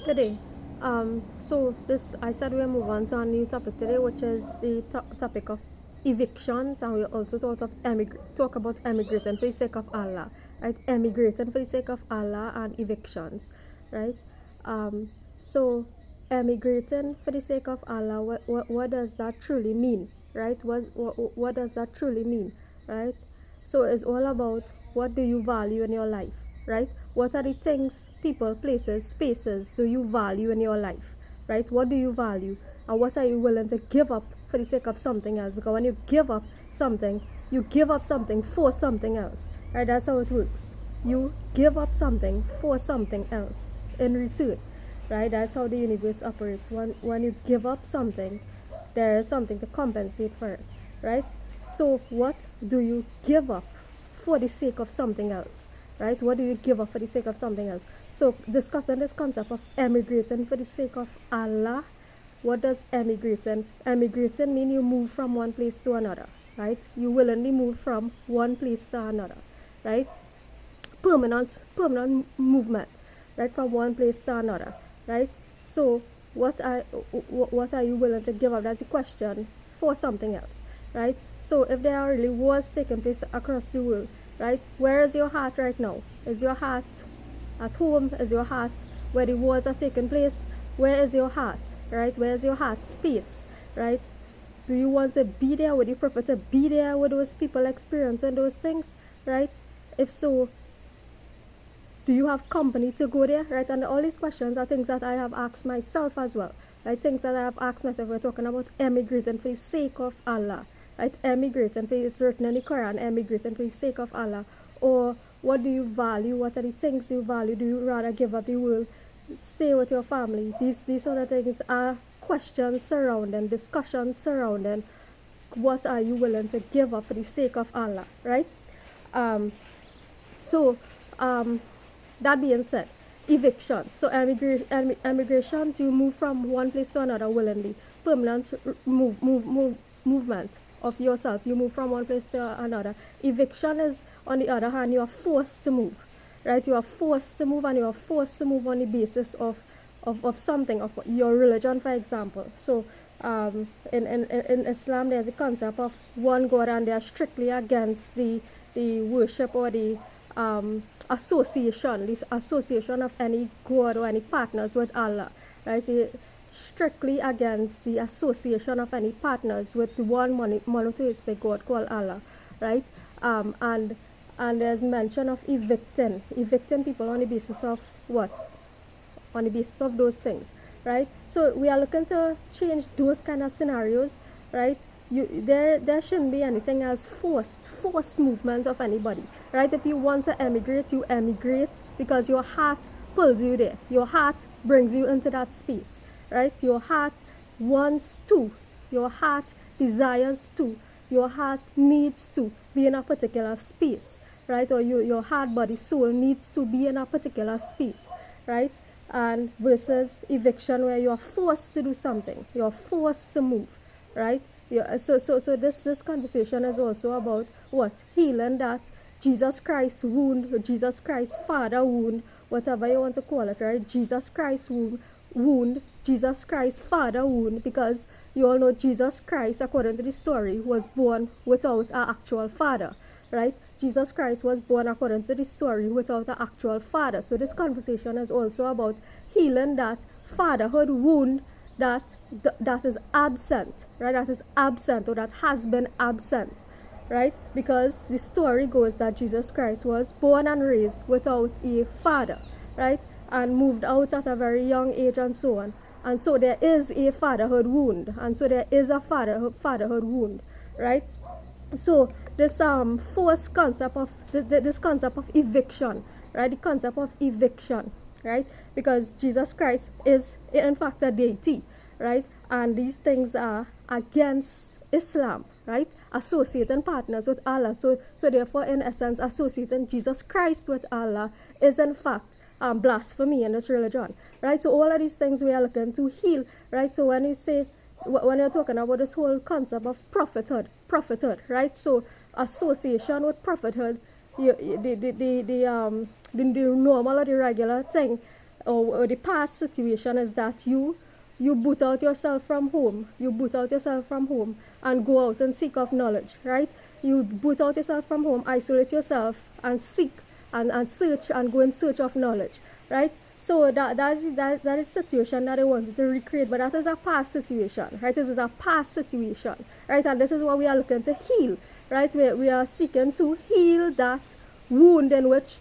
Good day. So this I said we'll move on to a new topic today, which is the topic of evictions, and we'll also talk about emigrating for the sake of Allah, right? Emigrating for the sake of Allah and evictions, right? Um, so emigrating for the sake of Allah, what does that truly mean, right? What does that truly mean, right? So it's all about what do you value in your life, right? What are the things, people, places, spaces do you value in your life, right? What do you value, and what are you willing to give up for the sake of something else? Because when you give up something for something else, right? That's how it works. You give up something for something else in return, right? That's how the universe operates. When you give up something, there is something to compensate for it, right? So what do you give up for the sake of something else, right? What do you give up for the sake of something else? So discussing this concept of emigrating for the sake of Allah. What does emigrating mean? You move from one place to another, right? You willingly move from one place to another, right? Permanent movement, right, from one place to another, right? So what are you willing to give up? That's the question, for something else, right? So if there are really wars taking place across the world, right, where is your heart right now? Is your heart at home? Is your heart where the wars are taking place? Where is your heart, right? Where is your heart space, right? Do you want to be there? Would you prefer to be there with those people experiencing those things, right? If so, do you have company to go there, right? And all these questions are things that I have asked myself as well, right? Things that I have asked myself. We're talking about emigrating for the sake of Allah, right? Emigrating, it's written in the Quran, emigrating for the sake of Allah. Or what do you value? What are the things you value? Do you rather give up the world, stay with your family? These sort of things are questions surrounding, discussions surrounding what are you willing to give up for the sake of Allah, right? Um, so um, that being said, evictions. So emigrations, you move from one place to another willingly. Permanent movement of yourself. You move from one place to another. Eviction is, on the other hand, you are forced to move, right? You are forced to move, and you are forced to move on the basis of something, of your religion, for example. So in Islam, there's a concept of one God, and they are strictly against the worship or the this association of any God or any partners with Allah, right? Strictly against the association of any partners with the one monotheistic God called Allah, right? And there's mention of evicting people on the basis of what? On the basis of those things, right? So we are looking to change those kind of scenarios, right? There shouldn't be anything as forced movement of anybody, right? If you want to emigrate, you emigrate because your heart pulls you there. Your heart brings you into that space, right? Your heart wants to, your heart desires to, your heart needs to be in a particular space, right? Or your heart, body, soul needs to be in a particular space, right? And versus eviction, where you are forced to do something, you are forced to move, right? Yeah, so this conversation is also about what? Healing that Jesus Christ wound, Jesus Christ Father wound, whatever you want to call it, right? Jesus Christ wound, Jesus Christ Father wound, because you all know Jesus Christ, according to the story, was born without an actual father, right? Jesus Christ was born, according to the story, without an actual father. So this conversation is also about healing that fatherhood wound that is absent, right? That is absent, or that has been absent, right? Because the story goes that Jesus Christ was born and raised without a father, right? And moved out at a very young age, and so on. And so there is a fatherhood wound, and so there is a fatherhood wound, right? So this forced concept of this concept of eviction, right? The concept of eviction, right? Because Jesus Christ is in fact a deity, right? And these things are against Islam, right? Associating partners with Allah. So therefore, in essence, associating Jesus Christ with Allah is in fact blasphemy in this religion, right? So all of these things we are looking to heal, right? So when you're talking about this whole concept of prophethood, right? So association with prophethood, the normal or the regular thing or the past situation is that you boot out yourself from home. You boot out yourself from home and go out and seek of knowledge, right? You boot out yourself from home, isolate yourself, and seek and search and go in search of knowledge, right? So that is situation that I wanted to recreate, but that is a past situation, right? This is a past situation, right? And this is what we are looking to heal, right? We are seeking to heal that wound in which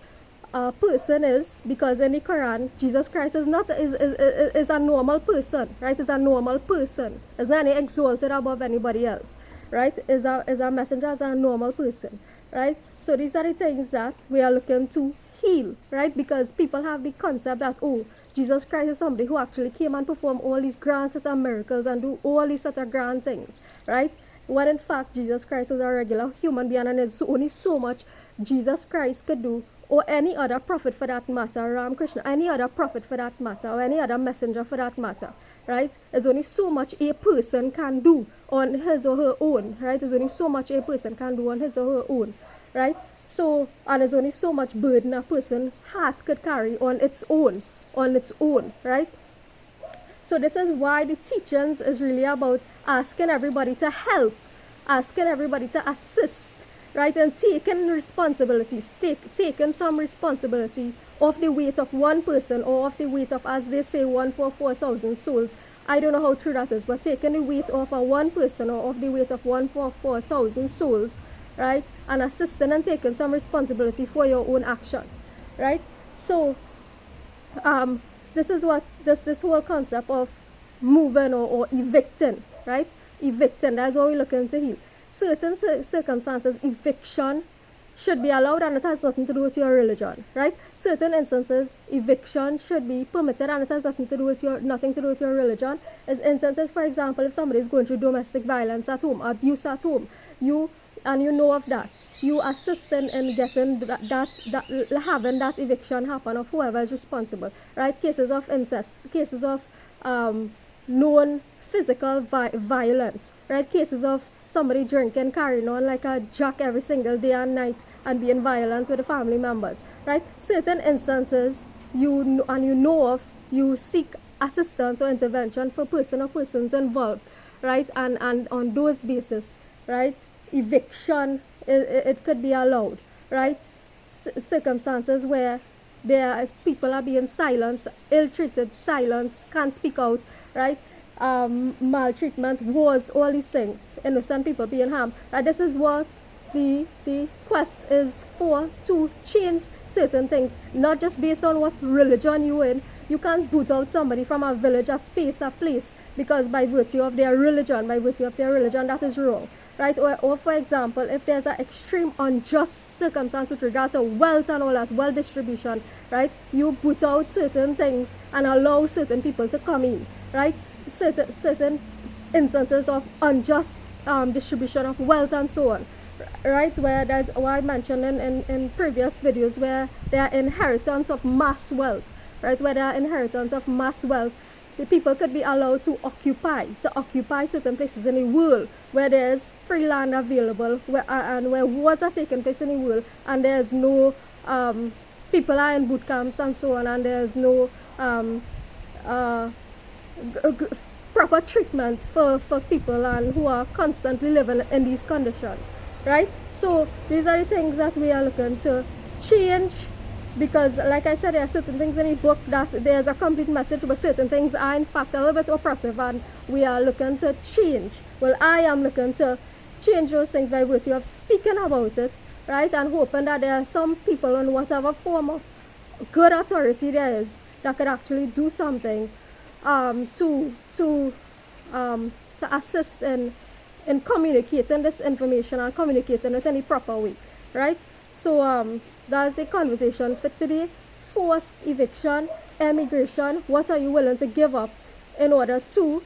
a person is, because in the Quran, Jesus Christ is not is a normal person, right? Is a normal person. Is not any exalted above anybody else, right? Is a messenger, as a normal person, right? So these are the things that we are looking to heal, right? Because people have the concept that, oh, Jesus Christ is somebody who actually came and performed all these grand set of miracles and do all these set of grand things, right? When in fact Jesus Christ was a regular human being, and there's only so much Jesus Christ could do, or any other prophet for that matter, Ram Krishna, any other prophet for that matter, or any other messenger for that matter, right? There's only so much a person can do on his or her own, right? There's only so much a person can do on his or her own, right? So, and there's only so much burden a person's heart could carry on its own, right? So this is why the teachings is really about asking everybody to help, asking everybody to assist, right? And taking responsibilities, taking some responsibility of the weight of one person, or of the weight of, as they say, 1 for 4,000 souls. I don't know how true that is, but taking the weight of a one person, or of the weight of 1 for 4,000 souls, right? And assisting and taking some responsibility for your own actions, right? So this is what this whole concept of moving or evicting, right? Evicting, that's what we're looking to heal. Certain circumstances, eviction should be allowed, and it has nothing to do with your religion, right? Certain instances, eviction should be permitted, and it has nothing to do with your religion. As instances, for example, if somebody is going through domestic violence at home, abuse at home, you know of that, you assist in getting that having that eviction happen of whoever is responsible, right? Cases of incest, cases of known physical violence, right? Cases of somebody drinking, carrying on like a jack every single day and night, and being violent with the family members, right? Certain instances you know of, you seek assistance or intervention for person or persons involved, right? And on those basis, right, eviction, it could be allowed, right? Circumstances where people are being silenced, ill-treated, silenced, can't speak out, right? Maltreatment, wars, all these things, innocent people being harmed. This is what the quest is for, to change certain things, not just based on what religion you're in. You can't boot out somebody from a village, a space, a place, because by virtue of their religion, that is wrong, right? Or for example, if there's an extreme unjust circumstance with regard to wealth and all that, wealth distribution, right? You boot out certain things and allow certain people to come in, right? Certain instances of unjust distribution of wealth and so on, right? Where there's what I mentioned in previous videos, where there are inheritance of mass wealth, right? Where there are inheritance of mass wealth, the people could be allowed to occupy certain places in the world where there's free land available, where wars are taking place in the world, and there's no people are in boot camps and so on, and there's no proper treatment for people and who are constantly living in these conditions, right? So these are the things that we are looking to change, because like I said, there are certain things in the book that there's a complete message, but certain things are in fact a little bit oppressive, and we are looking to change. Well, I am looking to change those things by virtue of speaking about it, right? And hoping that there are some people in whatever form of good authority there is that could actually do something to assist in communicating this information and communicating it in a proper way, right? So that's a conversation for today. Forced eviction, emigration, what are you willing to give up in order to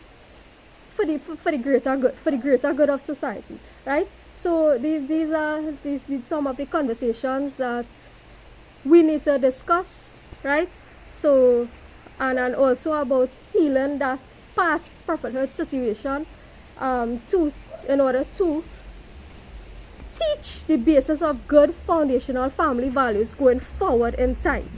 for the greater good of society, right? So these are some of the conversations that we need to discuss, right? So and also about healing that past prophethood situation, in order to teach the basis of good foundational family values going forward in time.